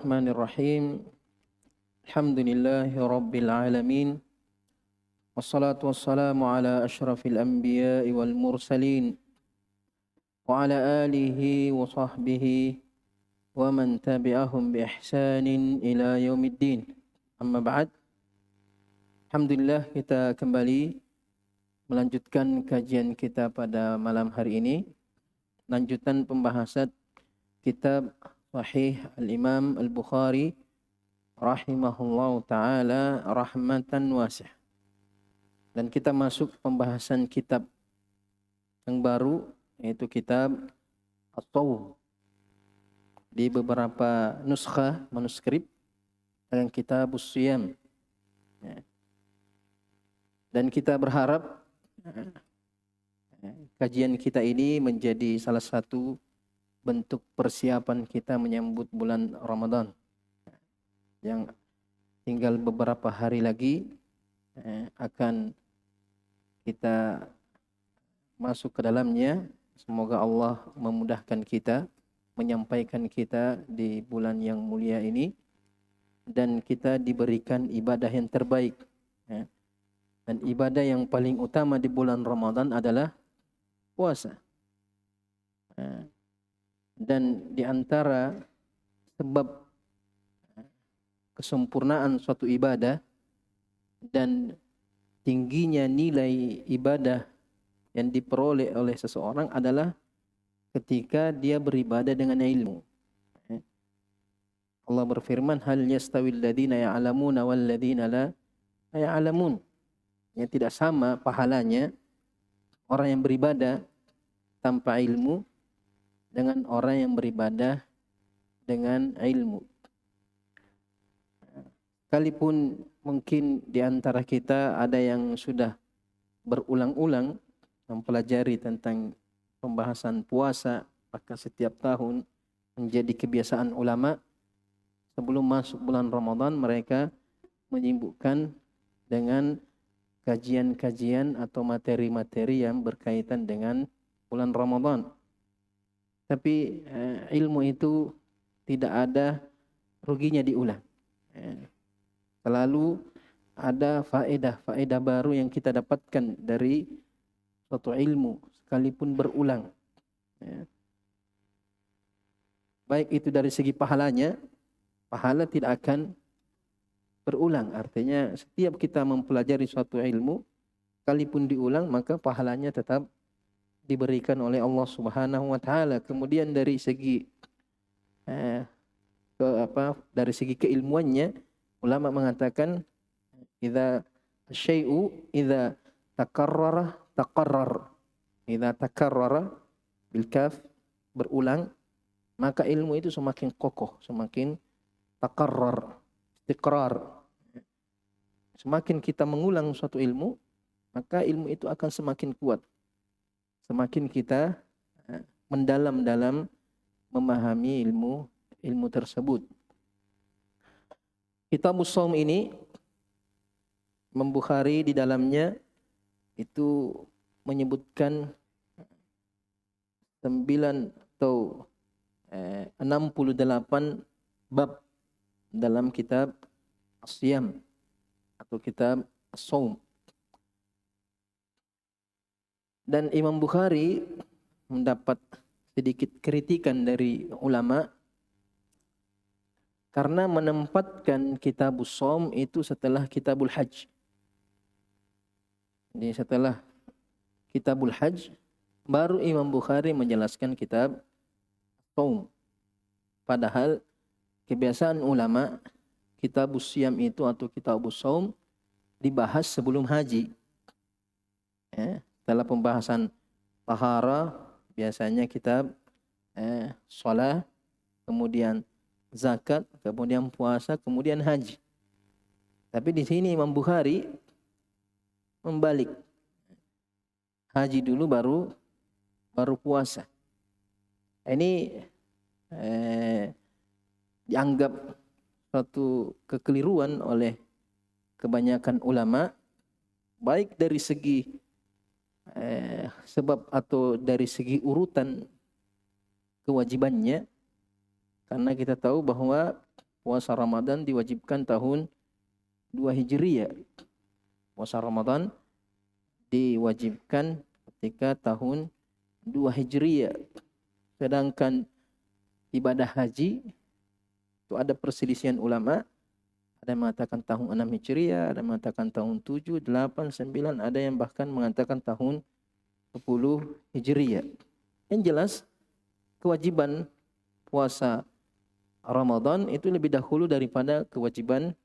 Bismillahirrahmanirrahim. Alhamdulillahi rabbil alamin. Wassalatu wassalamu ala asyrafil anbiya'i wal mursalin wa ala alihi wa sahbihi wa man tabi'ahum bi ihsanin ila yaumiddin. Amma ba'd. Alhamdulillah kita kembali melanjutkan kajian kita pada malam hari ini. Lanjutan pembahasan kitab Sahih Al-Imam Al-Bukhari rahimahullahu ta'ala rahmatan wasi'ah. Dan kita masuk pembahasan kitab yang baru, yaitu kitab As-Shawm. Di beberapa nuskhah manuskrip dengan kitab As-Siyam. Dan kita berharap kajian kita ini menjadi salah satu bentuk persiapan kita menyambut bulan Ramadan yang tinggal beberapa hari lagi akan kita masuk ke dalamnya. Semoga Allah memudahkan kita, menyampaikan kita di bulan yang mulia ini, dan kita diberikan ibadah yang terbaik. Dan ibadah yang paling utama di bulan Ramadan adalah puasa. Dan di antara sebab kesempurnaan suatu ibadah dan tingginya nilai ibadah yang diperoleh oleh seseorang adalah ketika dia beribadah dengan ilmu. Allah berfirman, hal yastawil ladina ya'lamuna wal ladina la ya'lamun. Yang tidak sama pahalanya orang yang beribadah tanpa ilmu dengan orang yang beribadah dengan ilmu. Sekalipun mungkin di antara kita ada yang sudah berulang-ulang mempelajari tentang pembahasan puasa, maka setiap tahun menjadi kebiasaan ulama sebelum masuk bulan Ramadan mereka menyibukkan dengan kajian-kajian atau materi-materi yang berkaitan dengan bulan Ramadan. Tapi ilmu itu tidak ada ruginya diulang. Selalu ada faedah baru yang kita dapatkan dari suatu ilmu sekalipun berulang. Baik itu dari segi pahalanya, pahala tidak akan berulang. Artinya setiap kita mempelajari suatu ilmu, sekalipun diulang maka pahalanya tetap diberikan oleh Allah Subhanahu wa taala. Kemudian dari segi dari segi keilmuannya, ulama mengatakan idza takarrara taqarrar. Idza takarrara bil kaf, berulang, maka ilmu itu semakin kokoh, semakin takarrar, istiqrar. Semakin kita mengulang suatu ilmu, maka ilmu itu akan semakin kuat. Semakin kita mendalam dalam memahami ilmu tersebut. Kitab As-Shawm ini Bukhari di dalamnya itu menyebutkan 9 atau 68 bab dalam kitab As-Siyam atau kitab As-Shawm. Dan Imam Bukhari mendapat sedikit kritikan dari ulama karena menempatkan kitab As-Shawm itu setelah kitabul Hajj. Jadi setelah kitabul Hajj baru Imam Bukhari menjelaskan kitab As-Shawm. Padahal kebiasaan ulama kitab As-Siyam itu atau kitab As-Shawm dibahas sebelum haji. Setelah pembahasan tahara biasanya kitab shalah, kemudian zakat, kemudian puasa, kemudian haji. Tapi di sini Imam Bukhari membalik. Haji dulu baru puasa. Ini dianggap suatu kekeliruan oleh kebanyakan ulama, baik dari segi sebab atau dari segi urutan kewajibannya, karena kita tahu bahwa puasa Ramadan diwajibkan tahun 2 Hijriah. Puasa Ramadan diwajibkan ketika tahun 2 Hijriah. Sedangkan ibadah haji itu ada perselisihan ulama. Ada yang mengatakan tahun 6 Hijriah, ada yang mengatakan tahun 7, 8, 9, ada yang bahkan mengatakan tahun 10 Hijriah. Yang jelas kewajiban puasa Ramadan itu lebih dahulu daripada kewajiban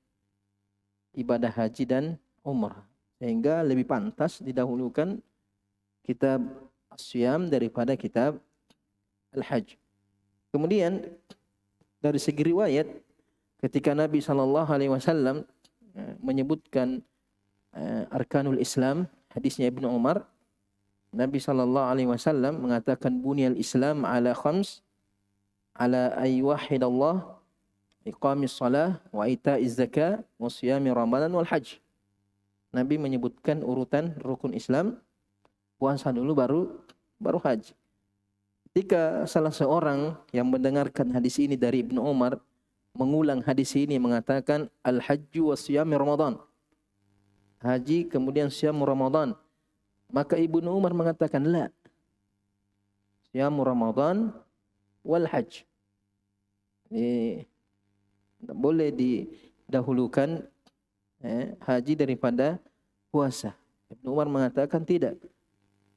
ibadah haji dan umrah. Sehingga lebih pantas didahulukan kitab As-Siyam daripada kitab Al-Hajj. Kemudian dari segi riwayat, ketika Nabi SAW menyebutkan arkanul Islam, hadisnya Ibnu Umar, Nabi SAW mengatakan bunyal Islam ala khams, ala ayyuhidallah, iqamis salah, wa ita'iz zakah, wa siyami ramadan wal hajj. Nabi menyebutkan urutan rukun Islam, puasa dulu baru haji. Ketika salah seorang yang mendengarkan hadis ini dari Ibnu Umar mengulang hadis ini mengatakan al-hajju wa siyami ramadan, haji kemudian siyam Ramadan, maka Ibnu Umar mengatakan la, siyam Ramadan wal hajj. Ini boleh didahulukan haji daripada puasa. Ibnu Umar mengatakan tidak,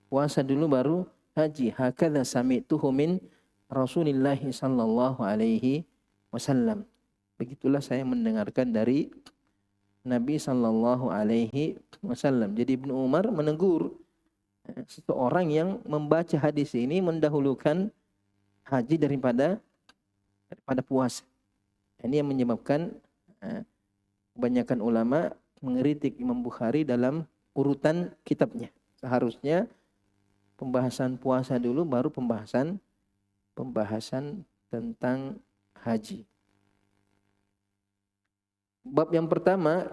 puasa dulu baru haji. Hakadha sami'tuhu min Rasulillah sallallahu alaihi wasallam. Begitulah saya mendengarkan dari Nabi sallallahu alaihi wasallam. Jadi Ibnu Umar menegur seseorang yang membaca hadis ini mendahulukan haji daripada puasa. Ini yang menyebabkan kebanyakan ulama mengkritik Imam Bukhari dalam urutan kitabnya. Seharusnya pembahasan puasa dulu baru pembahasan tentang haji. Bab yang pertama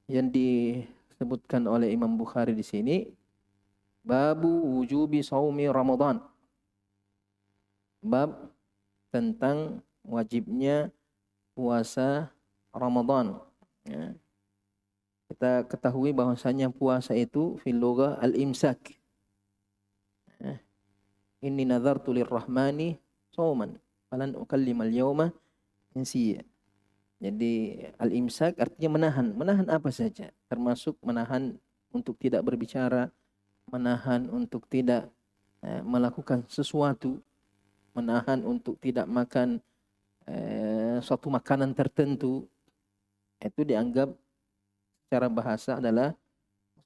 yang disebutkan oleh Imam Bukhari di sini, babu wujubi shaumi Ramadan. Bab tentang wajibnya puasa Ramadan. Ya. Kita ketahui bahwasanya puasa itu fil lughah al-imsak. Ya. Inni nazartu lirrahmani shauman falan ukallimal yauma insiya. Jadi al-imsak artinya menahan. Menahan apa saja, termasuk menahan untuk tidak berbicara, menahan untuk tidak melakukan sesuatu, menahan untuk tidak makan suatu makanan tertentu. Itu dianggap secara bahasa adalah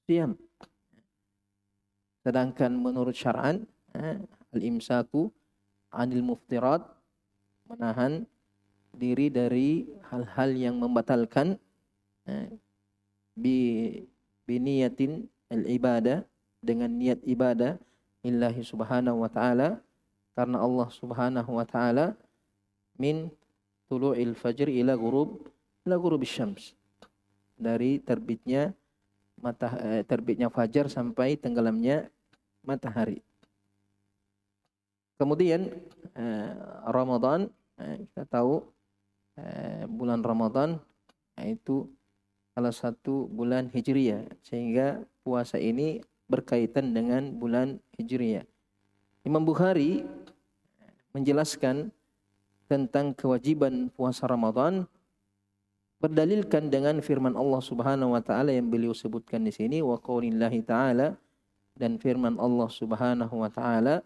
siyam. Sedangkan menurut syar'an al-imsaku anil muftirat, menahan diri dari hal-hal yang membatalkan biniyatin al-ibadah, dengan niat ibadah lillahi subhanahu wa ta'ala, karena Allah subhanahu wa ta'ala, min tulu'il fajr ila ghurubis syams, dari terbitnya fajar sampai tenggelamnya matahari. Kemudian Ramadan, kita tahu bulan Ramadan itu salah satu bulan Hijriah, sehingga puasa ini berkaitan dengan bulan Hijriah. Imam Bukhari menjelaskan tentang kewajiban puasa Ramadan berdalilkan dengan firman Allah Subhanahu wa taala yang beliau sebutkan di sini, wa qaulillahi taala, dan firman Allah Subhanahu wa taala,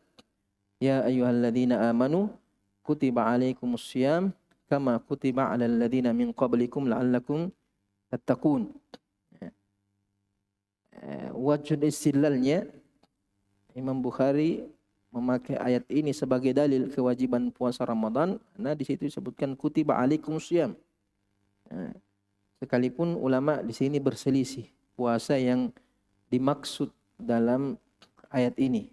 ya ayyuhalladzina amanu kutiba alaikumus syiyam kama kutiba alal ladzina min qablikum la'allakum tattaqun. Wajh istidlalnya, Imam Bukhari memakai ayat ini sebagai dalil kewajiban puasa Ramadan. Nah, di situ disebutkan kutiba alaikumus syiyam. Sekalipun ulama di sini berselisih puasa yang dimaksud dalam ayat ini.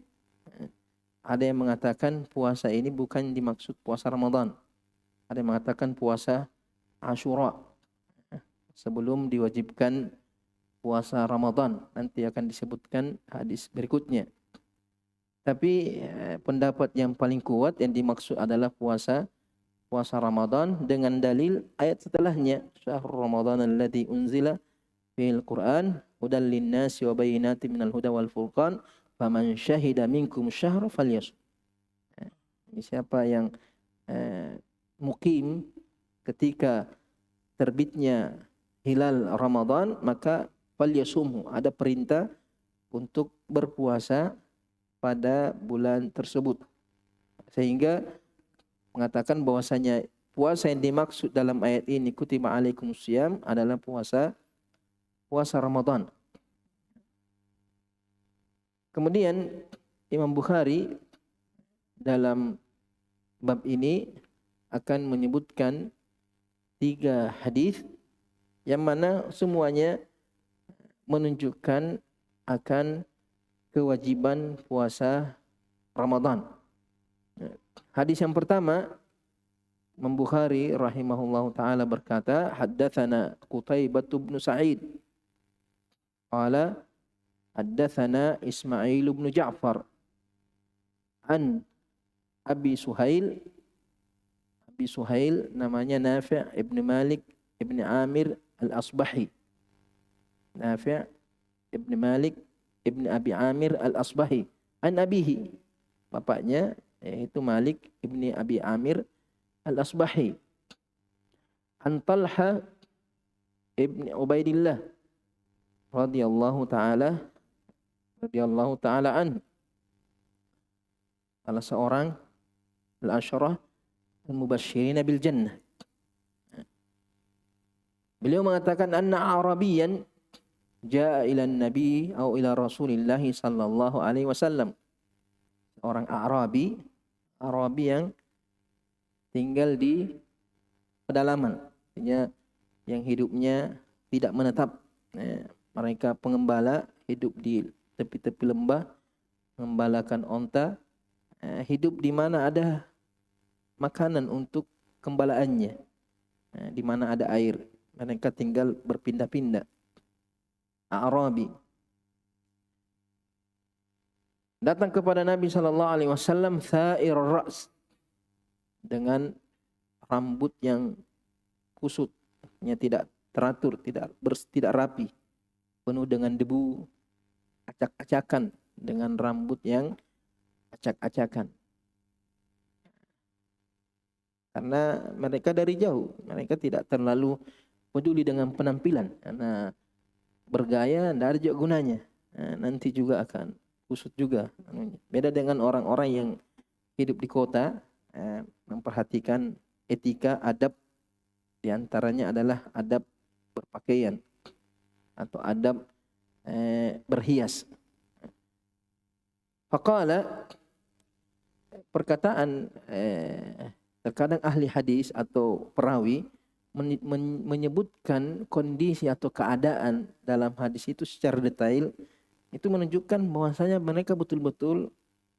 Ada yang mengatakan puasa ini bukan dimaksud puasa Ramadan. Ada yang mengatakan puasa Asyura sebelum diwajibkan puasa Ramadan. Nanti akan disebutkan hadis berikutnya. Tapi pendapat yang paling kuat yang dimaksud adalah puasa puasa Ramadan dengan dalil ayat setelahnya, syahrul ramadan alladzi unzila fil Qur'an hudal linnasi wa bayyinatin minal huda wal furqan faman syahida minkum syahra falyasum. Siapa yang mukim ketika terbitnya hilal Ramadan, maka falyasumhu, ada perintah untuk berpuasa pada bulan tersebut. Sehingga mengatakan bahwasanya puasa yang dimaksud dalam ayat ini kutiba alaikumusiyam adalah puasa Ramadan. Kemudian Imam Bukhari dalam bab ini akan menyebutkan 3 hadis yang mana semuanya menunjukkan akan kewajiban puasa Ramadan. Hadis yang pertama, Imam Bukhari rahimahullahu taala berkata, haddatsana Qutaibah bin Sa'id qala haddatsana Ismail bin Ja'far an Abi Suhail namanya Nafi' ibn Malik ibn Amir al-Asbahi. Nafi' ibn Malik ibn Abi Amir al-Asbahi. An abihi, bapaknya yaitu Malik ibn Abi Amir al-Asbahi. An Talha ibn Ubaidillah radhiyallahu ta'ala an, salah seorang al-asyarah al-mubasysyirin bil jannah. Beliau mengatakan anna Arabiyan jaa ila nabi atau ila Rasulillah sallallahu alaihi wasallam. Orang Arabi yang tinggal di pedalaman, artinya yang hidupnya tidak menetap. Mereka pengembala, hidup di tepi-tepi lembah, mengembalakan onta, hidup di mana ada makanan untuk gembalaannya, di mana ada air. Mereka tinggal berpindah-pindah. Arabi datang kepada Nabi sallallahu alaihi wasallam tha'ir ra's, dengan rambut yang kusut, tidak teratur, tidak rapi, penuh dengan debu, acak-acakan, dengan rambut yang acak-acakan. Karena mereka dari jauh, mereka tidak terlalu peduli dengan penampilan, karena bergaya tidak ada juga gunanya, nanti juga akan kusut juga. Beda dengan orang-orang yang hidup di kota, memperhatikan etika, adab, diantaranya adalah adab berpakaian atau adab berhias. Faqala, perkataan terkadang ahli hadis atau perawi menyebutkan kondisi atau keadaan dalam hadis itu secara detail, itu menunjukkan bahwasanya mereka betul-betul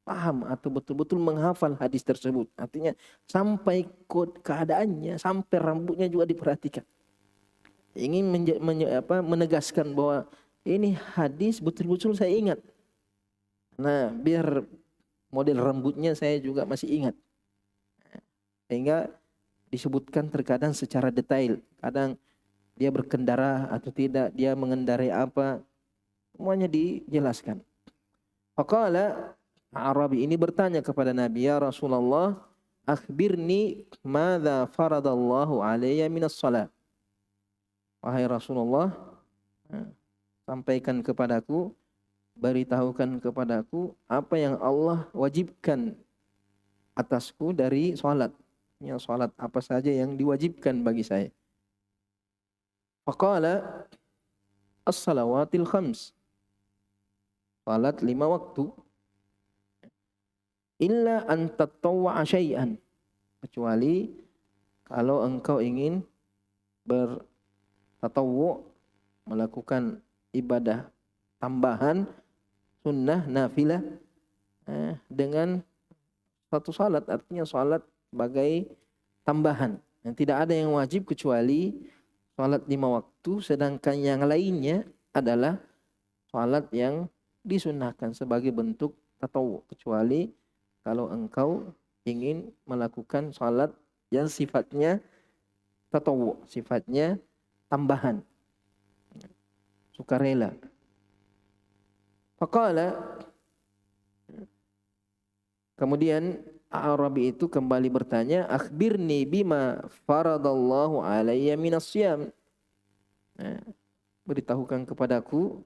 paham atau betul-betul menghafal hadis tersebut. Artinya sampai keadaannya, sampai rambutnya juga diperhatikan. Ingin menegaskan bahwa ini hadis betul-betul saya ingat. Nah, biar model rambutnya saya juga masih ingat. Sehingga disebutkan terkadang secara detail. Kadang dia berkendara atau tidak, dia mengendarai apa, semuanya dijelaskan. Faqala, Arabi ini bertanya kepada Nabi, ya Rasulullah, akhbirni madza faradallahu alayya minas salat. Wahai Rasulullah, sampaikan kepadaku, beritahukan kepadaku apa yang Allah wajibkan atasku dari salat. Ya, salat apa saja yang diwajibkan bagi saya. Faqala as-salawatil khams, salat 5 waktu, illa an tatawwa'a syai'an, kecuali kalau engkau ingin bertatawwu', melakukan ibadah tambahan, sunnah, nafilah, dengan satu salat, artinya salat sebagai tambahan. Yang tidak ada yang wajib kecuali salat 5 waktu, sedangkan yang lainnya adalah salat yang disunnahkan sebagai bentuk tatawwu', kecuali kalau engkau ingin melakukan salat yang sifatnya tatawwu, sifatnya tambahan, sukarela. Faqala, kemudian Arabi itu kembali bertanya, akhbirni bima faradallahu alayya minas siyam. Nah, beritahukan kepadaku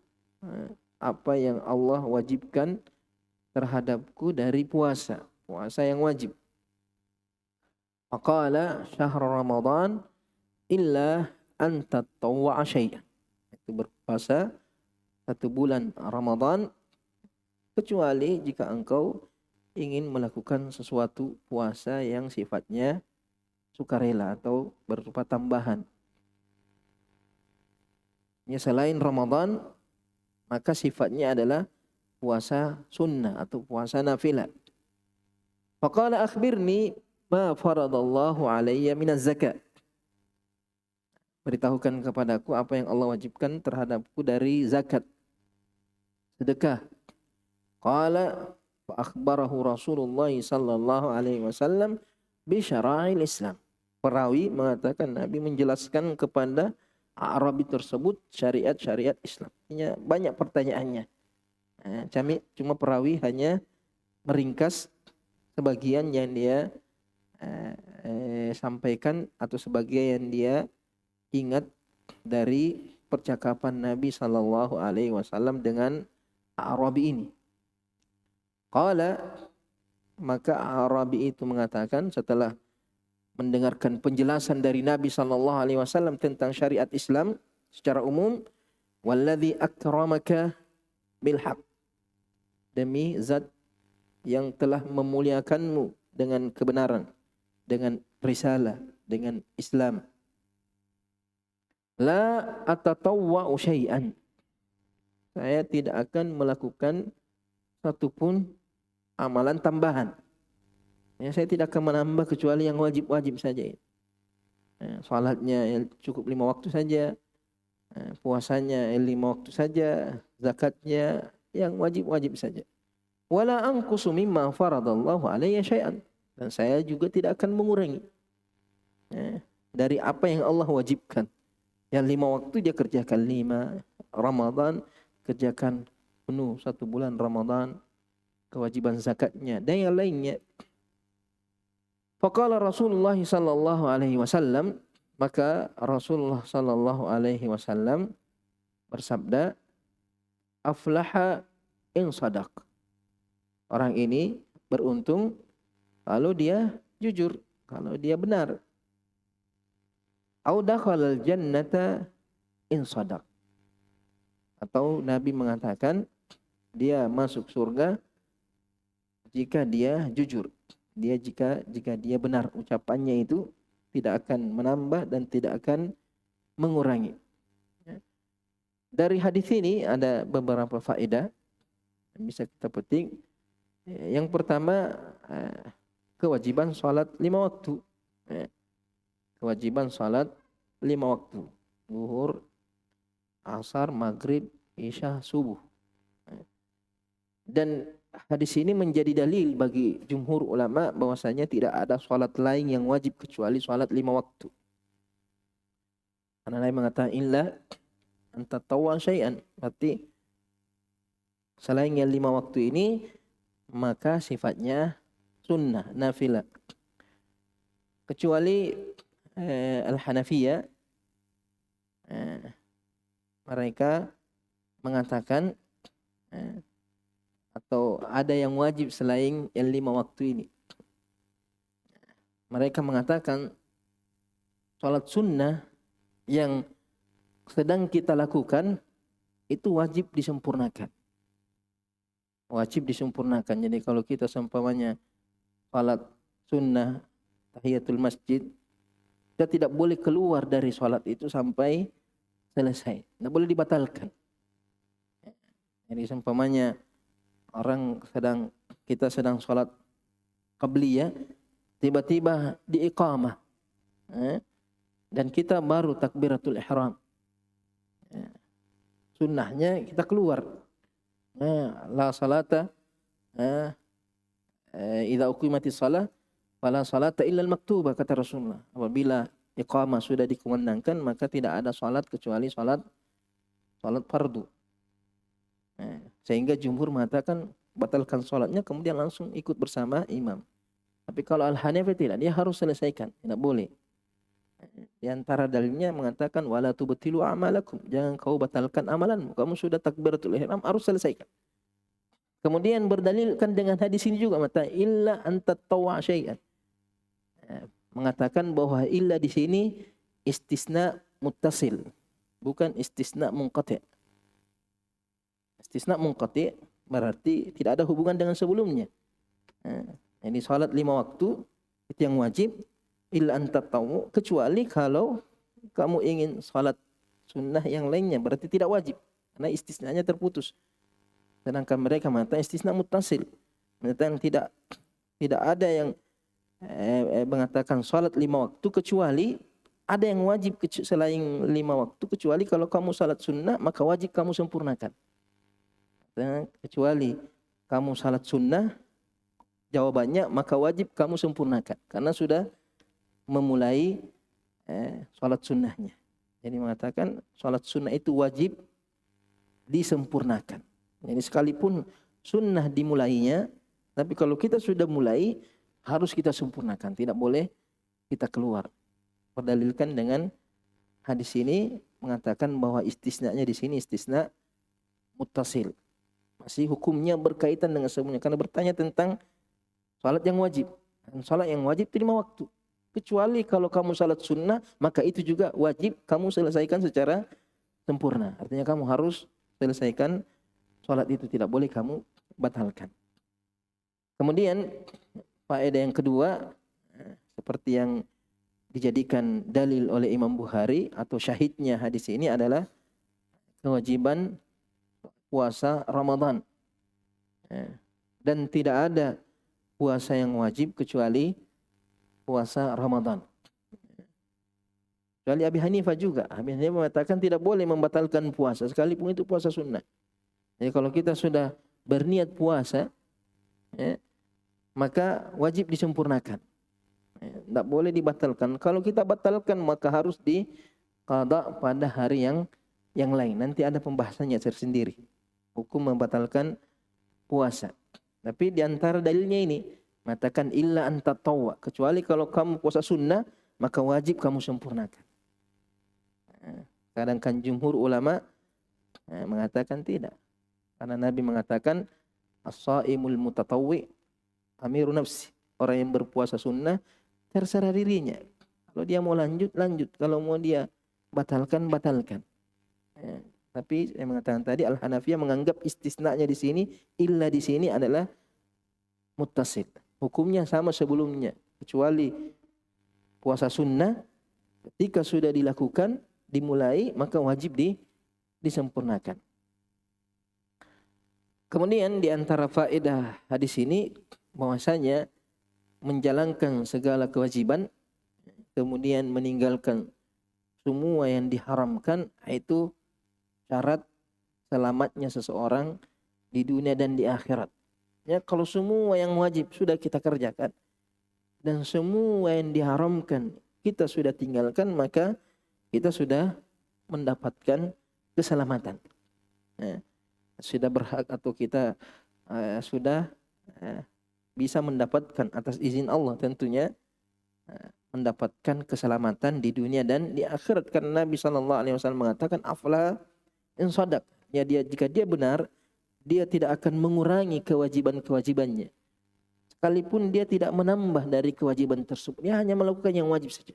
apa yang Allah wajibkan terhadapku dari puasa, puasa yang wajib. Faqala syahr Ramadan illa an tatawwa'a syai'an. Itu berpuasa 1 bulan Ramadan kecuali jika engkau ingin melakukan sesuatu puasa yang sifatnya sukarela atau berupa tambahan. Ya, selain Ramadan, maka sifatnya adalah puasa sunnah atau puasa nafilah. Faqala akhbirni ma faradallahu alayya minaz zakat. Beritahukan kepadaku apa yang Allah wajibkan terhadapku dari zakat, sedekah. Qala fa akhbarahu Rasulullah sallallahu alaihi wasallam bi syara'il Islam. Perawi mengatakan Nabi menjelaskan kepada Arabi tersebut syariat-syariat Islam. Ini banyak pertanyaannya. Cuma perawi hanya meringkas sebagian yang dia sampaikan atau sebagian yang dia ingat dari percakapan Nabi sallallahu alaihi wasallam dengan Arabi ini. Qala, maka Arabi itu mengatakan setelah mendengarkan penjelasan dari Nabi sallallahu alaihi wasallam tentang syariat Islam secara umum, walladzi akramaka bil haq, demi zat yang telah memuliakanmu dengan kebenaran, dengan risalah, dengan Islam. La atatawwa'u syai'an, saya tidak akan melakukan satupun amalan tambahan. Ya, saya tidak akan menambah kecuali yang wajib-wajib saja. Salatnya yang cukup 5 waktu saja, puasanya 5 waktu saja, zakatnya yang wajib-wajib saja. Wala anqusu mimma faradallahu alayya syai'an, dan saya juga tidak akan mengurangi dari apa yang Allah wajibkan. Yang 5 waktu dia kerjakan 5, Ramadan kerjakan penuh 1 bulan Ramadan, kewajiban zakatnya dan yang lainnya. Faqala Rasulullah sallallahu alaihi wasallam, maka Rasulullah sallallahu alaihi wasallam bersabda, aflaha in sadaq. Orang ini beruntung kalau dia jujur, kalau dia benar. Au dakhalal jannata in sadaq. Atau Nabi mengatakan dia masuk surga jika dia jujur. Dia jika dia benar ucapannya itu tidak akan menambah dan tidak akan mengurangi. Dari hadis ini ada beberapa faedah yang bisa kita petik. Yang pertama, kewajiban salat 5 waktu. Kewajiban salat 5 waktu. Zuhur, asar, maghrib, isya, subuh. Dan hadis ini menjadi dalil bagi jumhur ulama bahwasanya tidak ada salat lain yang wajib kecuali salat 5 waktu. Karena Nabi mengatakan illa anta tawwa syai'an, berarti selain yang 5 waktu ini maka sifatnya sunnah, nafilah. Kecuali Al-Hanafiyah, mereka mengatakan atau ada yang wajib selain yang 5 waktu ini. Mereka mengatakan salat sunnah yang sedang kita lakukan itu wajib disempurnakan. Wajib disempurnakan. Jadi kalau kita seumpamanya salat sunnah tahiyatul masjid, kita tidak boleh keluar dari salat itu sampai selesai. Tidak boleh dibatalkan. Jadi seumpamanya kita sedang salat qabliyah, tiba-tiba diiqamah, dan kita baru takbiratul ihram. Sunnahnya kita keluar. La salata idza uqimatis shalah Fala salata illal maktubah, kata Rasulullah. Apabila iqamah sudah dikumandangkan, maka tidak ada salat kecuali salat fardu. Sehingga jumhur mengatakan batalkan salatnya kemudian langsung ikut bersama imam. Tapi kalau Al-Hanafi tidak, dia harus selesaikan, tidak boleh. Di antara dalilnya mengatakan wala tubtilu a'malakum, jangan kau batalkan amalanmu. Kamu sudah takbiratul ihram, harus selesaikan. Kemudian berdalilkan dengan hadis ini juga, mata illa anta tawwa syai'an. Mengatakan bahwa illa di sini istisna muttasil, bukan istisna munqati'. Istisna munqati' berarti tidak ada hubungan dengan sebelumnya. Jadi salat 5 waktu itu yang wajib, illa anta tawwa, kecuali kalau kamu ingin salat sunnah yang lainnya, berarti tidak wajib karena istisnanya terputus. Sedangkan mereka mengatakan istisna muttasil, mengatakan tidak ada yang mengatakan salat 5 waktu kecuali ada yang wajib selain 5 waktu, kecuali kalau kamu salat sunnah maka wajib kamu sempurnakan. Kecuali kamu salat sunnah, jawabannya maka wajib kamu sempurnakan karena sudah memulai salat sunnahnya. Jadi mengatakan salat sunnah itu wajib disempurnakan. Jadi sekalipun sunnah dimulainya, tapi kalau kita sudah mulai harus kita sempurnakan, tidak boleh kita keluar. Berdalilkan dengan hadis ini mengatakan bahwa istisnanya di sini istisna muttasil. Masih hukumnya berkaitan dengan sebelumnya karena bertanya tentang salat yang wajib. Dan salat yang wajib itu 5 waktu. Kecuali kalau kamu salat sunnah, maka itu juga wajib kamu selesaikan secara sempurna. Artinya kamu harus selesaikan salat itu, tidak boleh kamu batalkan. Kemudian faedah yang kedua, seperti yang dijadikan dalil oleh Imam Bukhari atau syahidnya hadis ini adalah kewajiban puasa Ramadan. Dan tidak ada puasa yang wajib kecuali puasa Ramadan. Kecuali Abi Hanifah juga. Abi Hanifah mengatakan tidak boleh membatalkan puasa sekalipun itu puasa sunnah. Jadi kalau kita sudah berniat puasa, maka wajib disempurnakan. Tidak boleh dibatalkan. Kalau kita batalkan maka harus diqadha pada hari yang lain. Nanti ada pembahasannya tersendiri. Hukum membatalkan puasa. Tapi di antara dalilnya ini mengatakan illa anta tawwa, kecuali kalau kamu puasa sunnah maka wajib kamu sempurnakan. Kadang-kadang jumhur ulama mengatakan tidak. Karena Nabi mengatakan as-shaimul mutatawwi amiru nafsi. Orang yang berpuasa sunnah terserah dirinya. Kalau dia mau lanjut, lanjut. Kalau mau dia batalkan, batalkan. Tapi saya mengatakan tadi Al-Hanafiyah menganggap istisnanya di sini, illa di sini adalah muttasil. Hukumnya sama sebelumnya. Kecuali puasa sunnah, ketika sudah dilakukan, dimulai, maka wajib disempurnakan. Kemudian di antara faedah hadis ini bahwasanya menjalankan segala kewajiban kemudian meninggalkan semua yang diharamkan itu syarat selamatnya seseorang di dunia dan di akhirat. Ya, kalau semua yang wajib sudah kita kerjakan dan semua yang diharamkan kita sudah tinggalkan, maka kita sudah mendapatkan keselamatan. Sudah berhak atau kita sudah bisa mendapatkan atas izin Allah tentunya mendapatkan keselamatan di dunia dan di akhirat. Karena Nabi SAW mengatakan aflah in shadaq. Ya, jika dia benar, dia tidak akan mengurangi kewajiban-kewajibannya. Sekalipun dia tidak menambah dari kewajiban tersebut, dia hanya melakukan yang wajib saja.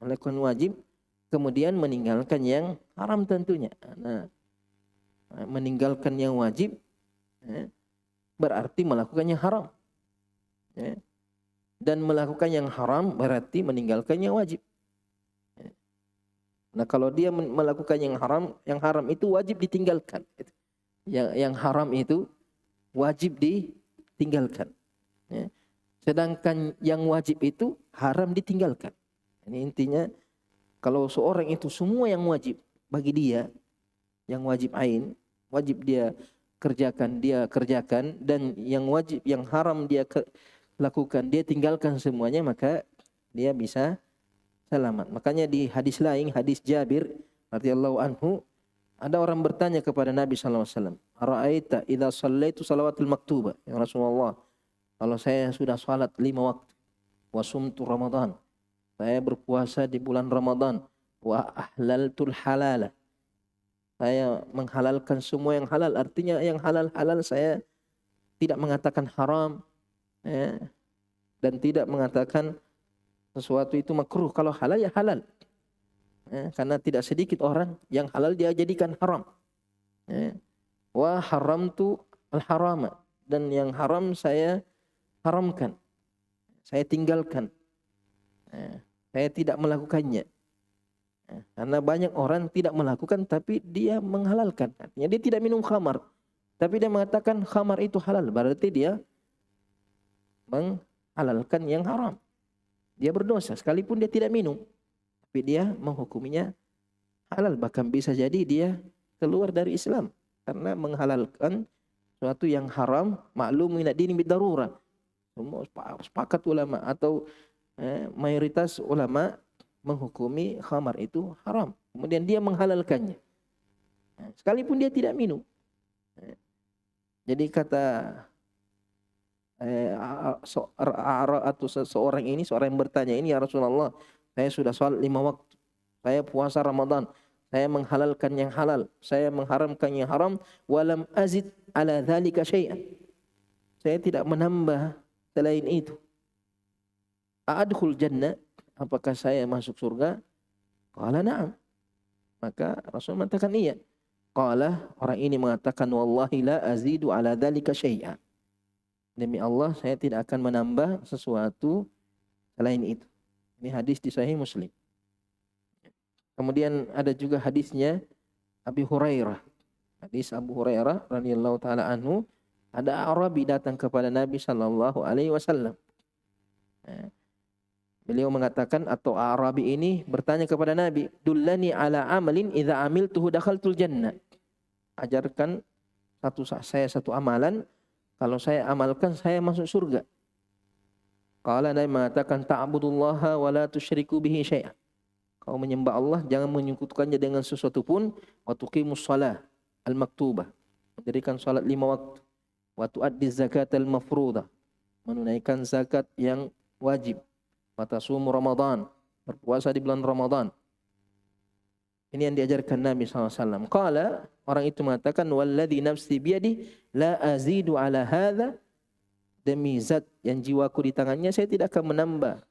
Melakukan wajib, kemudian meninggalkan yang haram tentunya. Meninggalkan yang wajib berarti melakukan yang haram. Dan melakukan yang haram berarti meninggalkan yang wajib. Nah, kalau dia melakukan yang haram itu wajib ditinggalkan. Yang haram itu wajib ditinggalkan. Sedangkan yang wajib itu haram ditinggalkan. Ini intinya, kalau seorang itu semua yang wajib bagi dia, yang wajib ain, wajib dia kerjakan, dan yang wajib, yang haram dia lakukan, dia tinggalkan semuanya, maka dia bisa selamat. Makanya di hadis lain, hadis Jabir radhiyallahu anhu, ada orang bertanya kepada Nabi sallallahu alaihi wasallam, "Ara'aita idza shallaitu salawatul maktubah?" Ya Rasulullah, kalau saya sudah salat 5 waktu, wa sumtu Ramadan, saya berpuasa di bulan Ramadan, wa ahlaltul halala, saya menghalalkan semua yang halal, artinya yang halal-halal saya tidak mengatakan haram, ya, dan tidak mengatakan sesuatu itu makruh. Kalau halal ya halal, ya, karena tidak sedikit orang yang halal dia jadikan haram. Ya. Wa haramtu al-harama, dan yang haram saya haramkan, saya tinggalkan, ya, saya tidak melakukannya. Ya. Karena banyak orang tidak melakukan tapi dia menghalalkan. Artinya dia tidak minum khamar, tapi dia mengatakan khamar itu halal, berarti dia menghalalkan yang haram. Dia berdosa sekalipun dia tidak minum, tapi dia menghukuminya halal. Bahkan bisa jadi dia keluar dari Islam karena menghalalkan sesuatu yang haram. Maklum minad dini bidarurah. Semua sepakat ulama atau mayoritas ulama menghukumi khamar itu haram. Kemudian dia menghalalkannya, sekalipun dia tidak minum. Jadi kata atau seorang ini, seorang yang bertanya ini, "Ya Rasulullah, saya sudah sholat 5 waktu, saya puasa Ramadan, saya menghalalkan yang halal, saya mengharamkan yang haram, walam azid ala dzalika syai'an." Saya tidak menambah selain itu. A'adkhul jannah, apakah saya masuk surga? Qala na'am. Maka Rasul mengatakan iya. Qala, orang ini mengatakan, wallahi la azidu ala dzalika syai'an. Demi Allah, saya tidak akan menambah sesuatu selain itu. Ini hadis di Sahih Muslim. Kemudian ada juga hadisnya Abi Hurairah. Hadis Abu Hurairah radhiyallahu taala anhu, ada Arabi datang kepada Nabi sallallahu alaihi wasallam. Beliau mengatakan, atau Arabi ini bertanya kepada Nabi, "Dullani ala amalin idza amiltuhu dakhaltul jannah." Ajarkan satu amalan, kalau saya amalkan saya masuk surga. Qala, Nabi mengatakan, "Ta'budullaha wa la tusyriku bihi syai'an." Kau menyembah Allah, jangan menyekutukannya dengan sesuatu pun. Wa tuqimus shalah al-maktubah, mendirikan salat 5 waktu. Wa tu'addiz zakatal mafruḍah, menunaikan zakat yang wajib. Wa tasumu Ramadan, berpuasa di bulan Ramadan. Ini yang diajarkan Nabi SAW. Qala, orang itu mengatakan, "Walladzi nafsi biyadi la azidu ala hadza." Demi zat yang jiwaku di tangannya, saya tidak akan menambah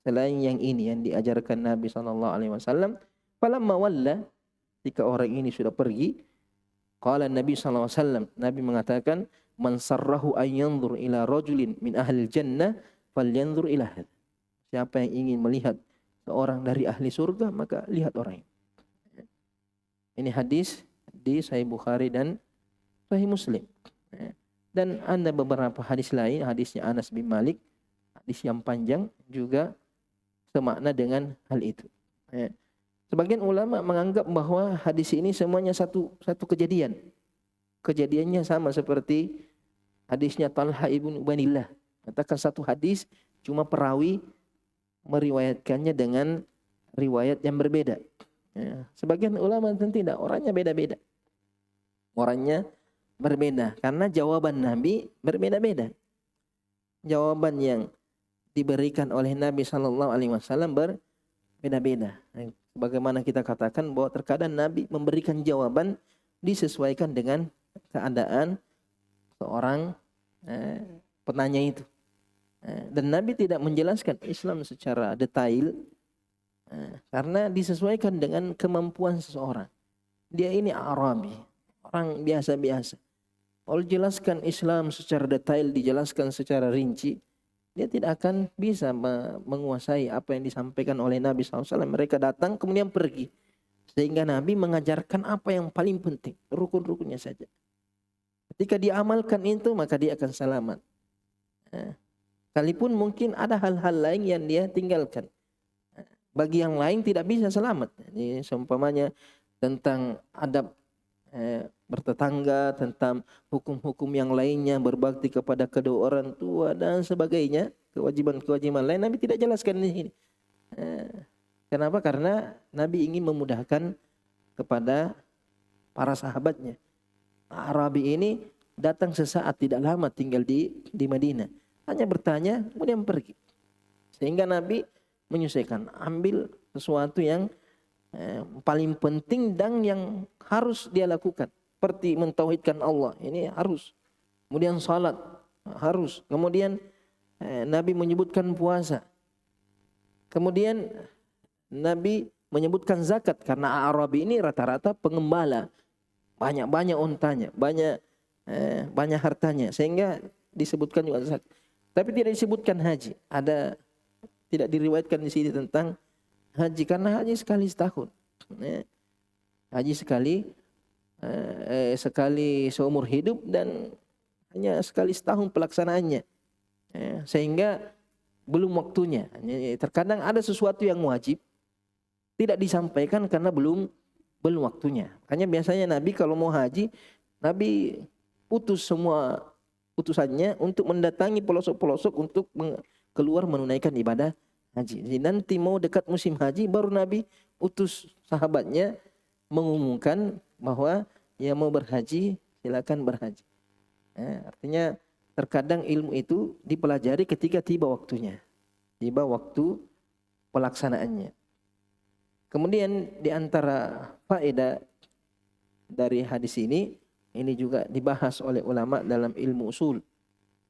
selain yang ini yang diajarkan Nabi SAW. Falamma walla, ketika orang ini sudah pergi, qala Nabi SAW, Nabi mengatakan, "Man sarrahu an yanzur ila rajulin min ahli jannah falyanzur ila hadza." Siapa yang ingin melihat seorang dari ahli surga, maka lihat orang ini. Ini hadis di Sahih Bukhari dan Sahih Muslim. Dan ada beberapa hadis lain, hadisnya Anas bin Malik, hadis yang panjang juga semakna dengan hal itu. Sebagian ulama menganggap bahwa hadis ini semuanya satu kejadian. Kejadiannya sama seperti hadisnya Talha ibn Ubaidillah. Katakan satu hadis, cuma perawi meriwayatkannya dengan riwayat yang berbeda. Sebagian ulama tentu tidak, orangnya beda-beda. Orangnya berbeda karena jawaban Nabi berbeda-beda. Jawaban yang diberikan oleh Nabi sallallahu alaihi wasallam berbeda-beda. Bagaimana kita katakan bahwa terkadang Nabi memberikan jawaban disesuaikan dengan keadaan seorang penanya itu. Dan Nabi tidak menjelaskan Islam secara detail karena disesuaikan dengan kemampuan seseorang. Dia ini Arabi, orang biasa-biasa. Kalau jelaskan Islam secara detail, dijelaskan secara rinci, dia tidak akan bisa menguasai apa yang disampaikan oleh Nabi SAW. Mereka datang kemudian pergi. Sehingga Nabi mengajarkan apa yang paling penting, rukun-rukunnya saja. Ketika dia amalkan itu, maka dia akan selamat. Sekalipun mungkin ada hal-hal lain yang dia tinggalkan. Bagi yang lain tidak bisa selamat. Jadi seumpamanya tentang adab bertetangga, tentang hukum-hukum yang lainnya, berbakti kepada kedua orang tua dan sebagainya, kewajiban-kewajiban lain Nabi tidak jelaskan di sini. Kenapa? Karena Nabi ingin memudahkan kepada para sahabatnya. Arabi ini datang sesaat, tidak lama tinggal di Madinah. Hanya bertanya, kemudian pergi. Sehingga Nabi menyesuaikan, ambil sesuatu yang paling penting dan yang harus dia lakukan. Seperti mentauhidkan Allah, ini harus. Kemudian salat, harus. Kemudian Nabi menyebutkan puasa. Kemudian Nabi menyebutkan zakat, karena Arabi ini rata-rata pengembala. Banyak-banyak untanya, banyak hartanya, sehingga disebutkan juga zakat. Tapi tidak disebutkan haji. Tidak diriwayatkan di sini tentang haji, karena haji sekali setahun. Haji sekali seumur hidup dan hanya sekali setahun pelaksanaannya. Sehingga belum waktunya. Terkadang ada sesuatu yang wajib tidak disampaikan karena belum waktunya. Makanya biasanya Nabi kalau mau haji, Nabi utus semua utusannya untuk mendatangi pelosok-pelosok untuk keluar menunaikan ibadah haji. Jadi nanti mau dekat musim haji baru Nabi utus sahabatnya mengumumkan bahwa yang mau berhaji silakan berhaji. Artinya terkadang ilmu itu dipelajari ketika tiba waktunya. Tiba waktu pelaksanaannya. Kemudian di antara faedah dari hadis ini juga dibahas oleh ulama dalam ilmu usul.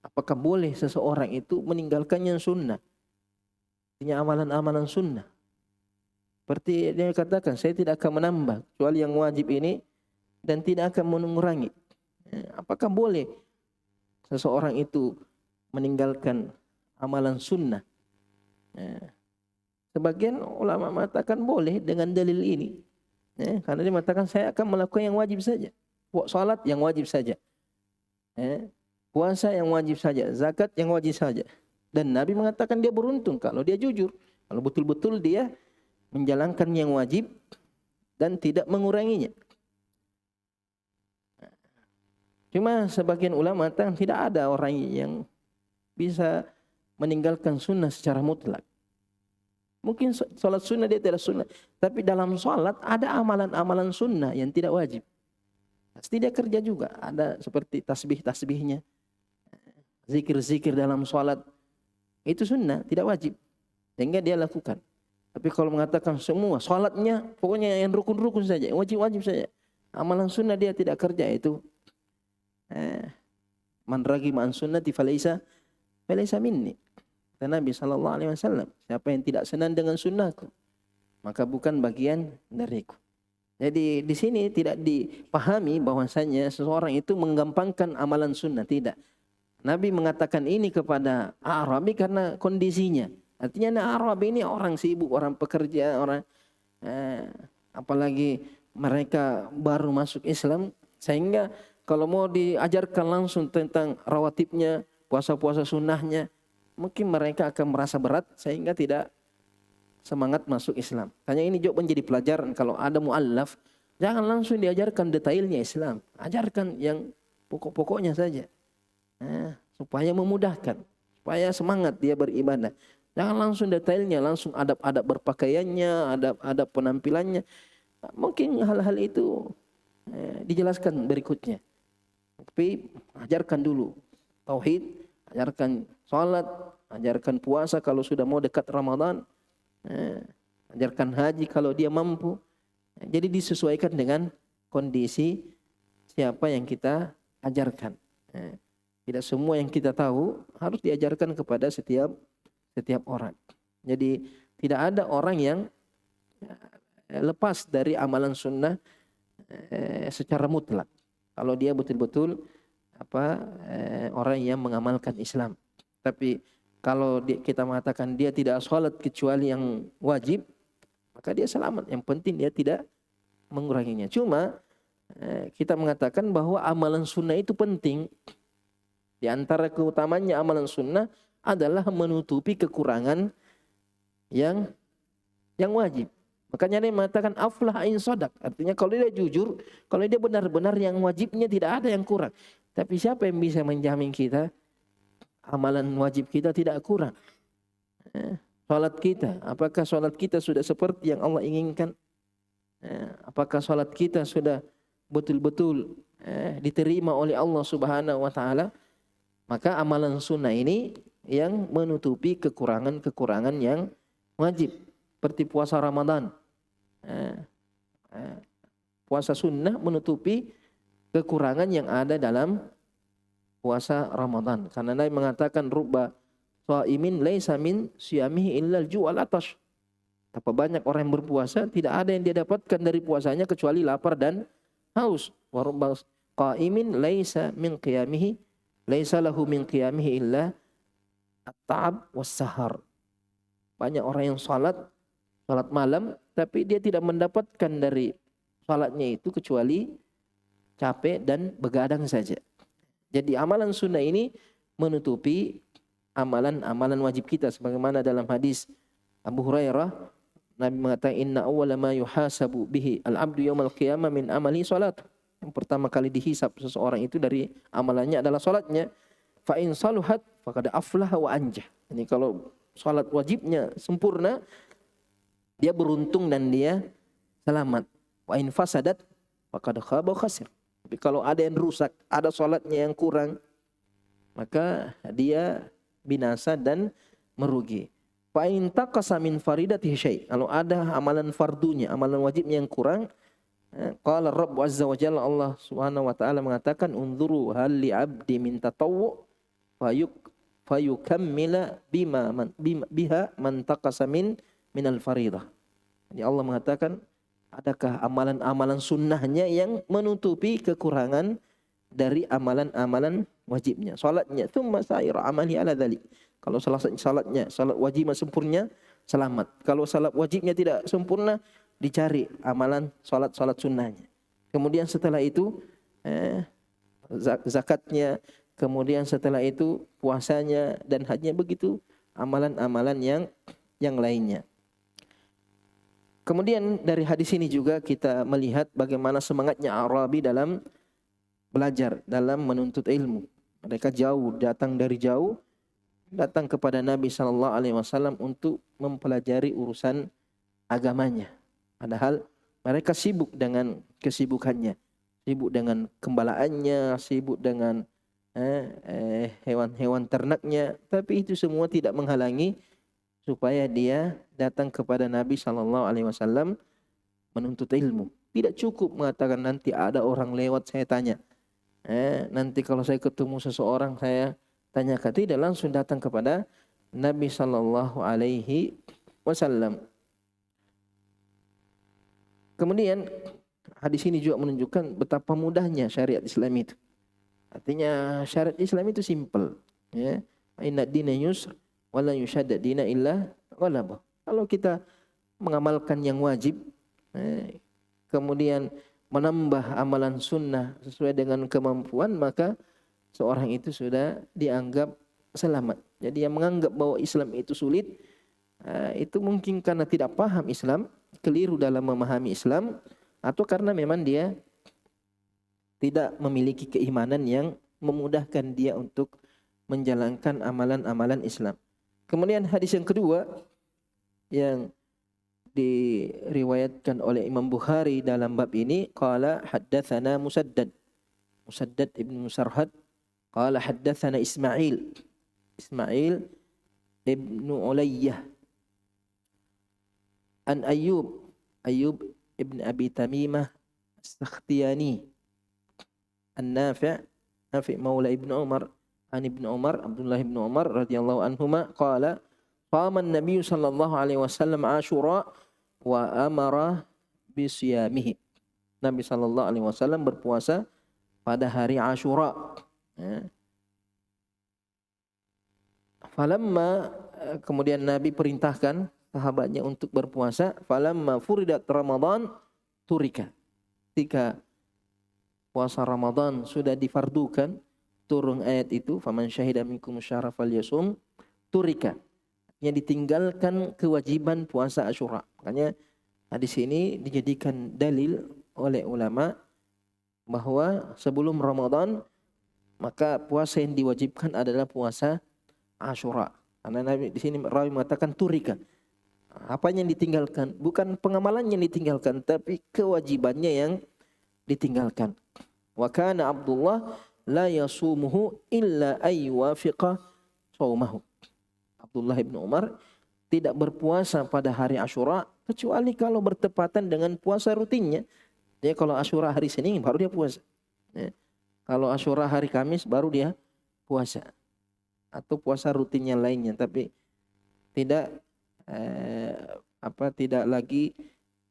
Apakah boleh seseorang itu meninggalkan yang sunnah? Artinya amalan-amalan sunnah. Seperti dia katakan, saya tidak akan menambah kecuali yang wajib ini dan tidak akan mengurangi. Apakah boleh seseorang itu meninggalkan amalan sunnah? Sebagian ulama mengatakan boleh dengan dalil ini. Karena dia mengatakan saya akan melakukan yang wajib saja. Salat yang wajib saja. Puasa yang wajib saja. Zakat yang wajib saja. Dan Nabi mengatakan dia beruntung kalau dia jujur. Kalau betul-betul dia menjalankan yang wajib dan tidak menguranginya. Cuma sebagian ulama mengatakan tidak ada orang yang bisa meninggalkan sunnah secara mutlak. Mungkin sholat sunnah dia tidak sunnah. Tapi dalam sholat ada amalan-amalan sunnah yang tidak wajib. Pasti dia kerja juga. Ada seperti tasbih-tasbihnya. Zikir-zikir dalam sholat. Itu sunnah, tidak wajib. Sehingga dia lakukan. Tapi kalau mengatakan semua sholatnya pokoknya yang rukun-rukun saja. Wajib-wajib saja. Amalan sunnah dia tidak kerja itu. Man raghiba an sunnati falaysa minni. Kata Nabi SAW, siapa yang tidak senang dengan sunnahku, maka bukan bagian dariku. Jadi di sini tidak dipahami bahwasanya seseorang itu menggampangkan amalan sunnah, tidak. Nabi mengatakan ini kepada Arabi karena kondisinya. Artinya Arabi ini orang sibuk, orang pekerja, orang apalagi mereka baru masuk Islam, sehingga kalau mau diajarkan langsung tentang rawatibnya, puasa-puasa sunnahnya, mungkin mereka akan merasa berat sehingga tidak semangat masuk Islam. Hanya ini juga menjadi pelajaran kalau ada mu'allaf, jangan langsung diajarkan detailnya Islam. Ajarkan yang pokok-pokoknya saja. Supaya memudahkan, supaya semangat dia beribadah. Jangan langsung detailnya, langsung adab-adab berpakaiannya, adab-adab penampilannya. Mungkin hal-hal itu dijelaskan berikutnya. Tapi ajarkan dulu tauhid, ajarkan salat, ajarkan puasa kalau sudah mau dekat Ramadan, ajarkan haji kalau dia mampu. Jadi disesuaikan dengan kondisi siapa yang kita ajarkan. Tidak semua yang kita tahu harus diajarkan kepada setiap orang. Jadi tidak ada orang yang lepas dari amalan sunnah secara mutlak. Kalau dia betul-betul orang yang mengamalkan Islam. Tapi kalau kita mengatakan dia tidak sholat kecuali yang wajib, maka dia selamat. Yang penting dia tidak menguranginya. Cuma kita mengatakan bahwa amalan sunnah itu penting. Di antara keutamanya amalan sunnah adalah menutupi kekurangan yang wajib. Makanya dia mengatakan aflah in shadaq. Artinya kalau dia jujur, kalau dia benar-benar yang wajibnya tidak ada yang kurang. Tapi siapa yang bisa menjamin kita amalan wajib kita tidak kurang? Salat kita, apakah salat kita sudah seperti yang Allah inginkan? Apakah salat kita sudah betul-betul diterima oleh Allah Subhanahu wa taala? Maka amalan sunnah ini yang menutupi kekurangan-kekurangan yang wajib. Seperti puasa Ramadan. Puasa sunnah menutupi kekurangan yang ada dalam puasa Ramadan. Karena Nabi mengatakan rubba shaimin laisa min siyamihi illa al-ju' wal atash. Betapa banyak orang yang berpuasa tidak ada yang dia dapatkan dari puasanya kecuali lapar dan haus. Wa rubba qaimin laisa min qiyamihi laisa lahu min qiyamihi illa at-ta'ab was sahar. Banyak orang yang salat malam tapi dia tidak mendapatkan dari salatnya itu kecuali capek dan begadang saja. Jadi amalan sunnah ini menutupi amalan-amalan wajib kita sebagaimana dalam hadis Abu Hurairah Nabi mengatakan inna awwala ma yuhasabu bihi al-'abdu yaumal qiyamah min amali salat. Yang pertama kali dihisab seseorang itu dari amalannya adalah salatnya. Fa in saluhat faqad aflaha wa anjah. Ini kalau salat wajibnya sempurna dia beruntung dan dia selamat. Wa in fasadat faqad khaba wa khasir. Tapi kalau ada yang rusak, ada salatnya yang kurang, maka dia binasa dan merugi. Fa in taqasa min faridatihi syai'. Kalau ada amalan fardunya, amalan wajibnya yang kurang, qala Rabb azza wa jalla Allah Subhanahu wa taala mengatakan unzuru hal li 'abdi min tatawwu fayukammila biha man taqasa minal faridah. Jadi Allah mengatakan adakah amalan-amalan sunnahnya yang menutupi kekurangan dari amalan-amalan wajibnya. Salatnya thumma sa'ira amali ala dzalik. Kalau salat wajibnya sempurna, selamat. Kalau salat wajibnya tidak sempurna, dicari amalan salat sunnahnya. Kemudian setelah itu zakatnya, kemudian setelah itu puasanya dan hajnya, begitu amalan-amalan yang lainnya. Kemudian dari hadis ini juga kita melihat bagaimana semangatnya Arabi dalam belajar, dalam menuntut ilmu. Mereka datang dari jauh, datang kepada Nabi SAW untuk mempelajari urusan agamanya. Padahal mereka sibuk dengan kesibukannya, sibuk dengan gembalaannya, sibuk dengan hewan-hewan ternaknya. Tapi itu semua tidak menghalangi supaya dia datang kepada Nabi SAW menuntut ilmu. Tidak cukup mengatakan nanti ada orang lewat saya tanya. Nanti kalau saya ketemu seseorang saya tanyakan. Tidak, langsung datang kepada Nabi SAW. Kemudian hadis ini juga menunjukkan betapa mudahnya syariat Islam itu. Artinya syariat Islam itu simple. Ya. Inna dina yusr wala yushadda dina illa ghalabah. Kalau kita mengamalkan yang wajib, kemudian menambah amalan sunnah sesuai dengan kemampuan, maka seorang itu sudah dianggap selamat. Jadi yang menganggap bahwa Islam itu sulit, itu mungkin karena tidak paham Islam, keliru dalam memahami Islam, atau karena memang dia tidak memiliki keimanan yang memudahkan dia untuk menjalankan amalan-amalan Islam. Kemudian hadis yang kedua yang diriwayatkan oleh Imam Bukhari dalam bab ini, qala haddatsana Musaddad ibn Musarhad, qala haddatsana Ismail ibn Ulayyah an Ayyub ibn Abi Tamimah As-Sakhtiyani Nafi' maula ibn Umar an ibn Umar Abdullah ibn Umar radhiyallahu anhuma qala qama an-nabiy sallallahu alaihi wasallam Asyura wa amara bi siyamihi. Nabi sallallahu alaihi wasallam berpuasa pada hari Asyura. Falamma, kemudian Nabi perintahkan sahabatnya untuk berpuasa. Falamma furidat Ramadan turika. Ketika puasa Ramadan sudah difardukan, turun ayat itu, faman syahida minkum syahra falyasum, turika. Yang ditinggalkan kewajiban puasa Asyura. Makanya Hadis ini dijadikan dalil oleh ulama bahwa sebelum Ramadan maka puasa yang diwajibkan adalah puasa Asyura. Karena Nabi di sini rawi mengatakan turika. Apa yang ditinggalkan? Bukan pengamalan yang ditinggalkan, tapi kewajibannya yang ditinggalkan. Wa kana Abdullah la yasumuhu illa ayyuwafiqa shaumahu. Abdullah bin Umar tidak berpuasa pada hari Asyura kecuali kalau bertepatan dengan puasa rutinnya. Dia kalau Asyura hari Senin baru dia puasa. Ya. Kalau Asyura hari Kamis baru dia puasa. Atau puasa rutinnya lainnya, tapi tidak tidak lagi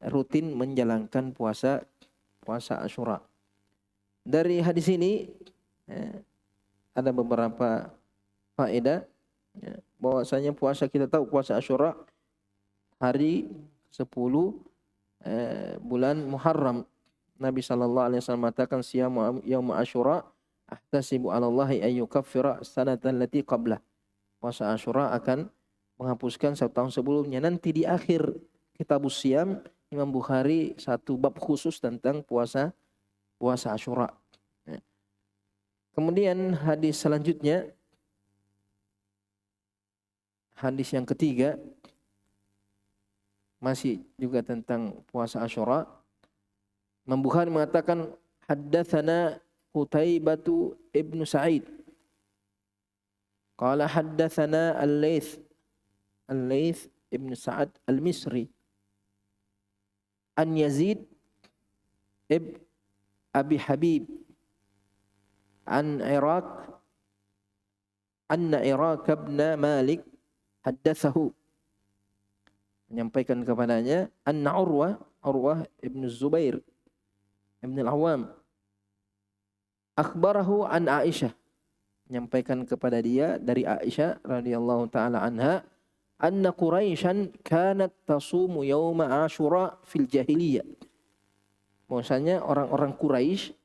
rutin menjalankan puasa Asyura. Dari hadis ini ada beberapa faedah, bahwasanya puasa, kita tahu puasa Asyura hari 10 bulan Muharram. Nabi sallallahu alaihi wasallam mengatakan siyamu yaum Asyura ahtasibu 'ala Allahi ay yukaffira sanatan allati qablah. Puasa Asyura akan menghapuskan satu tahun sebelumnya. Nanti di akhir Kitabus Siyam Imam Bukhari satu bab khusus tentang puasa Asyura. Kemudian hadis selanjutnya, hadis yang ketiga masih juga tentang puasa Asyura. Imam Bukhari mengatakan haddatsana Qutaibatu ibnu Sa'id qala haddatsana Al-Laits ibnu Sa'ad Al-Misri an Yazid ibn Abi Habib an anna Iraq ibn Malik haddatsahu, menyampaikan kepadanya anna Urwah ibn Zubair ibn al-Awwam akhbarahu an Aisyah, menyampaikan kepada dia dari Aisyah radhiyallahu taala anha anna Quraisyan kanat tasumu yauma Asyura fil jahiliyah. Bahwasanya orang-orang Quraisy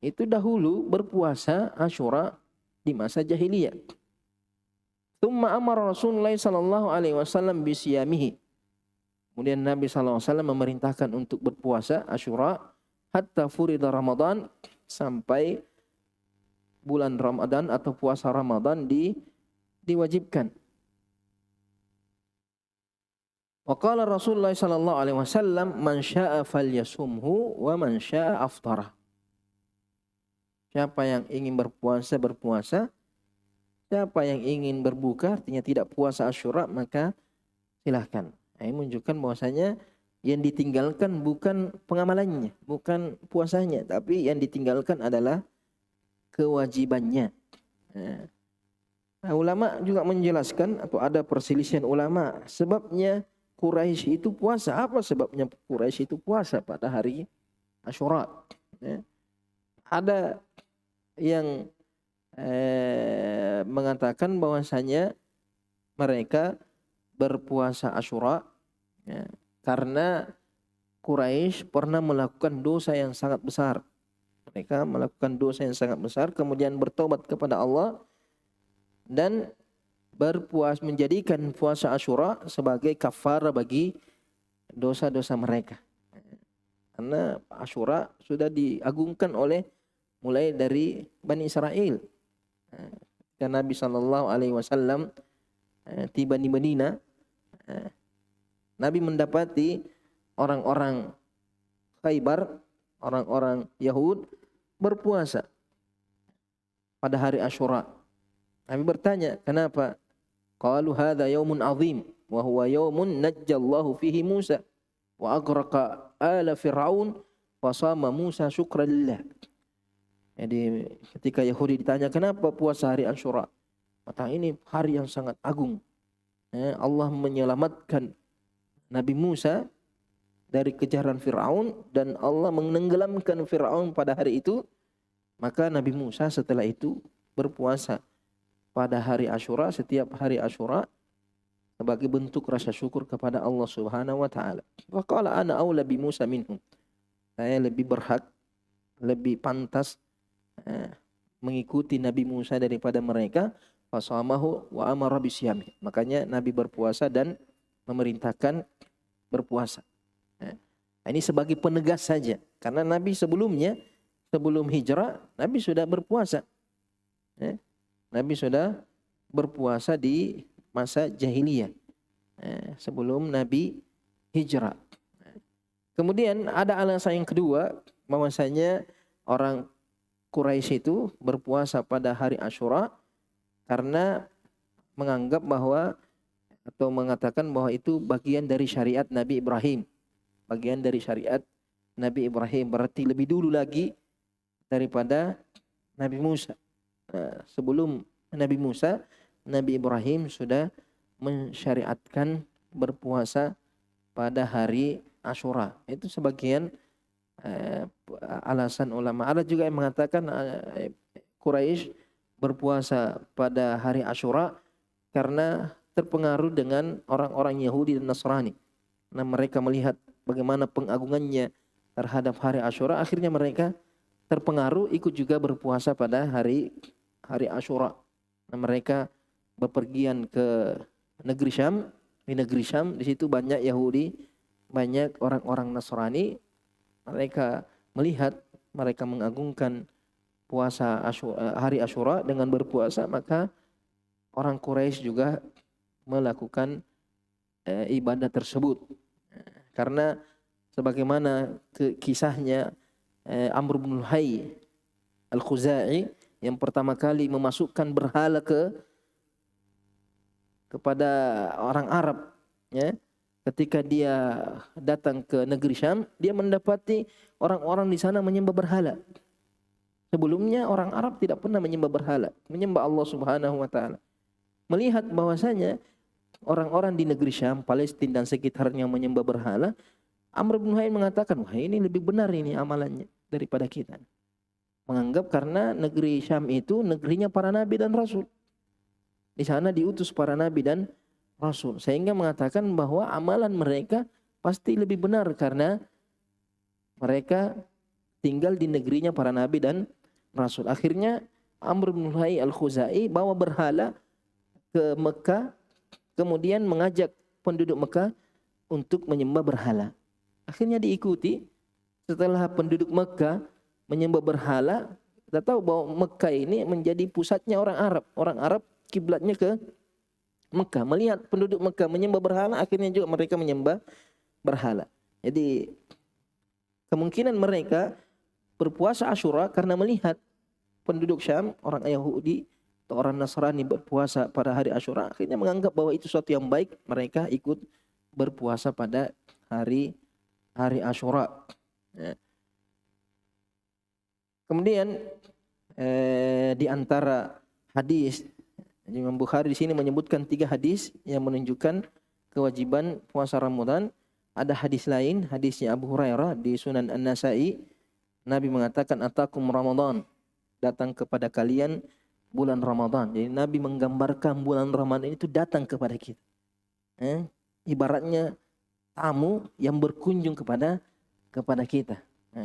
itu dahulu berpuasa Asyura di masa jahiliyah. Tsumma amara Rasulullah sallallahu alaihi wasallam bi siyamihi. Kemudian Nabi sallallahu alaihi wasallam memerintahkan untuk berpuasa Asyura hatta furida Ramadan, sampai bulan Ramadan atau puasa Ramadan diwajibkan. Wa qala Rasulullah sallallahu alaihi wasallam man syaa'a falyasumhu wa man syaa'a aftara. Siapa yang ingin berpuasa, berpuasa. Siapa yang ingin berbuka, artinya tidak puasa Asyura, maka silahkan. Ini menunjukkan bahwasanya yang ditinggalkan bukan pengamalannya, bukan puasanya, tapi yang ditinggalkan adalah kewajibannya. Nah, ulama juga menjelaskan, atau ada perselisihan ulama, sebabnya Quraisy itu puasa. Apa sebabnya Quraisy itu puasa pada hari Asyura? Ada yang mengatakan bahwasanya mereka berpuasa Asyura karena Quraisy pernah melakukan dosa yang sangat besar. Mereka melakukan dosa yang sangat besar, kemudian bertobat kepada Allah dan menjadikan puasa Asyura sebagai kafarah bagi dosa-dosa mereka. Karena Asyura sudah diagungkan mulai dari Bani Israel. Ketika Nabi sallallahu alaihi wasallam tiba di Madinah, Nabi mendapati orang-orang Khaybar, orang-orang Yahud berpuasa pada hari Asyura. Nabi bertanya, kenapa? Qalu hadza yaumun azim wa huwa yaumun najjallahu fihi Musa wa aghraqa ala Fir'aun wa sama Musa syukran lillah. Jadi ketika Yahudi ditanya kenapa puasa hari Asyura, kata ini hari yang sangat agung. Allah menyelamatkan Nabi Musa dari kejaran Fir'aun dan Allah menenggelamkan Fir'aun pada hari itu. Maka Nabi Musa setelah itu berpuasa pada hari Asyura, setiap hari Asyura, sebagai bentuk rasa syukur kepada Allah Subhanahu wa taala. Wa qala ana aula bi Musa minhum. Saya lebih berhak, lebih pantas mengikuti Nabi Musa daripada mereka. Fasamahu wa amara bisyami. Makanya Nabi berpuasa dan memerintahkan berpuasa. Nah, ini sebagai penegas saja. Karena Nabi sebelumnya, sebelum hijrah, Nabi sudah berpuasa. Ya. Nabi sudah berpuasa di masa jahiliyah. Sebelum Nabi hijrah. Kemudian ada alasan yang kedua, bahwasanya orang Quraisy itu berpuasa pada hari Asyura karena menganggap bahwa atau mengatakan bahwa itu bagian dari syariat Nabi Ibrahim. Bagian dari syariat Nabi Ibrahim, berarti lebih dulu lagi daripada Nabi Musa. Sebelum Nabi Musa, Nabi Ibrahim sudah mensyariatkan berpuasa pada hari Asyura. Itu sebagian alasan ulama. Ada juga yang mengatakan Quraisy berpuasa pada hari Asyura karena terpengaruh dengan orang-orang Yahudi dan Nasrani. Nah, mereka melihat bagaimana pengagungannya terhadap hari Asyura, akhirnya mereka terpengaruh ikut juga berpuasa pada hari Asyura. Nah, mereka bepergian ke negeri Syam. Di negeri Syam, di situ banyak Yahudi, banyak orang-orang Nasrani. Mereka melihat, mereka mengagungkan puasa hari Asyura dengan berpuasa, maka orang Quraisy juga melakukan ibadah tersebut. Karena sebagaimana kisahnya Amr bin Luhai Al-Khuzai yang pertama kali memasukkan berhala kepada orang Arab, ya. Ketika dia datang ke negeri Syam, dia mendapati orang-orang di sana menyembah berhala. Sebelumnya orang Arab tidak pernah menyembah berhala, menyembah Allah Subhanahu wa taala. Melihat bahwasanya orang-orang di negeri Syam, Palestina dan sekitarnya menyembah berhala, Amr bin Luhai mengatakan, wah ini lebih benar ini amalannya daripada kita. Menganggap karena negeri Syam itu negerinya para nabi dan rasul. Di sana diutus para nabi dan rasul. Sehingga mengatakan bahwa amalan mereka pasti lebih benar karena mereka tinggal di negerinya para nabi dan rasul. Akhirnya Amr bin Luhai Al-Khuzai bawa berhala ke Mekah, kemudian mengajak penduduk Mekah untuk menyembah berhala. Akhirnya diikuti. Setelah penduduk Mekah menyembah berhala, kita tahu bahwa Mekah ini menjadi pusatnya orang Arab. Orang Arab kiblatnya ke Mekah. Melihat penduduk Mekah menyembah berhala, akhirnya juga mereka menyembah berhala. Jadi kemungkinan mereka berpuasa Asyura karena melihat penduduk Syam, orang Yahudi atau orang Nasrani berpuasa pada hari Asyura, akhirnya menganggap bahwa itu sesuatu yang baik, mereka ikut berpuasa pada hari Asyura. Ya. Kemudian di antara hadis, Imam Bukhari di sini menyebutkan 3 hadis yang menunjukkan kewajiban puasa Ramadan. Ada hadis lain, hadisnya Abu Hurairah di Sunan An-Nasa'i. Nabi mengatakan, atakum Ramadan, datang kepada kalian bulan Ramadan. Jadi Nabi menggambarkan bulan Ramadan itu datang kepada kita. Ibaratnya tamu yang berkunjung kepada kita.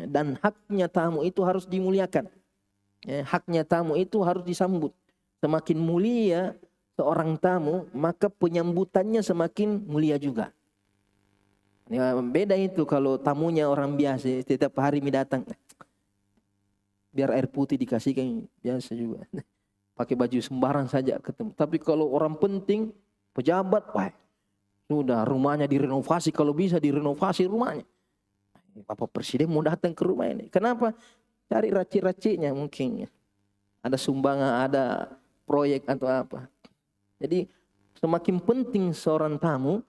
Dan haknya tamu itu harus dimuliakan. Haknya tamu itu harus disambut. Semakin mulia seorang tamu, maka penyambutannya semakin mulia juga. Ya, beda itu kalau tamunya orang biasa, setiap hari datang. Biar air putih dikasihkan, biasa juga. Pakai baju sembarang saja ketemu. Tapi kalau orang penting, pejabat, wah, sudah rumahnya direnovasi, kalau bisa direnovasi rumahnya. Bapak Presiden mau datang ke rumah ini. Kenapa? Cari racik-raciknya mungkin. Ada sumbangan, ada proyek atau apa. Jadi semakin penting seorang tamu,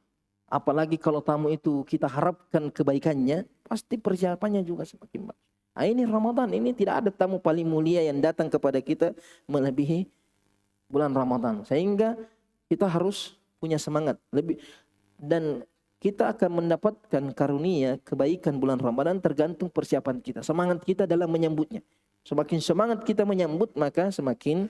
apalagi kalau tamu itu kita harapkan kebaikannya, pasti persiapannya juga semakin baik. Nah, ini Ramadan, ini tidak ada tamu paling mulia yang datang kepada kita melebihi bulan Ramadan. Sehingga kita harus punya semangat lebih, dan kita akan mendapatkan karunia kebaikan bulan Ramadan tergantung persiapan kita, semangat kita dalam menyambutnya. Semakin semangat kita menyambut, maka semakin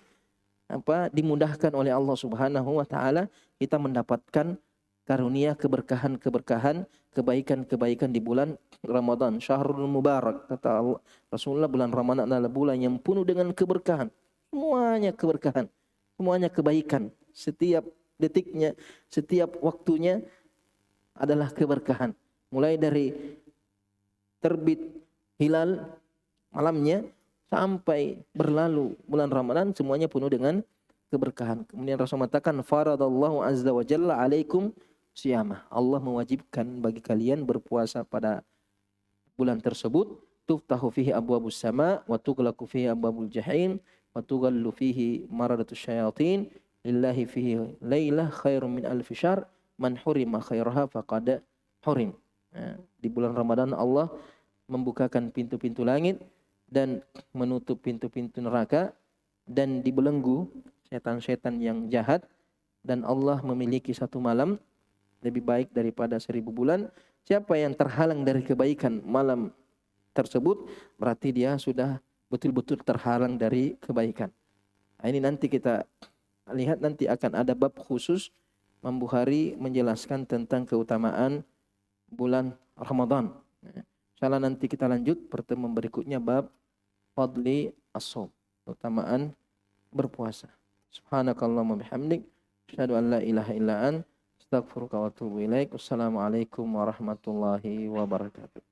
dimudahkan oleh Allah Subhanahu wa taala kita mendapatkan karunia keberkahan-keberkahan, kebaikan-kebaikan di bulan Ramadan. Syahrul Mubarak, kata Allah, Rasulullah, bulan Ramadan adalah bulan yang penuh dengan keberkahan. Semuanya keberkahan, semuanya kebaikan. Setiap detiknya, setiap waktunya adalah keberkahan. Mulai dari terbit hilal malamnya sampai berlalu bulan Ramadan, semuanya penuh dengan keberkahan. Kemudian Rasul mengatakan, faradallahu azza wa jalla alaikum siyamah. Allah mewajibkan bagi kalian berpuasa pada bulan tersebut. Tuftahu fihi abwabus sama wa tughlaqu fihi abwabul jahim wa tughallu fihi maradatus syayatin. Lillahi fihi lailah khairum min alfi syahr. Man hurima khairaha faqad hurim. Di bulan Ramadan Allah membukakan pintu-pintu langit dan menutup pintu-pintu neraka dan dibelenggu setan-setan yang jahat, dan Allah memiliki satu malam lebih baik daripada 1000 bulan. Siapa yang terhalang dari kebaikan malam tersebut, berarti dia sudah betul-betul terhalang dari kebaikan. Nah, ini nanti kita lihat, nanti akan ada bab khusus Bukhari menjelaskan tentang keutamaan bulan Ramadan. Insyaallah nanti kita lanjut pertemuan berikutnya, bab fadli as-shaum, keutamaan berpuasa. Subhanakallahumma bihamdik, asyhadu an la ilaha illa anta, astaghfiruka wa atubu ilaik. Wassalamualaikum warahmatullahi wabarakatuh.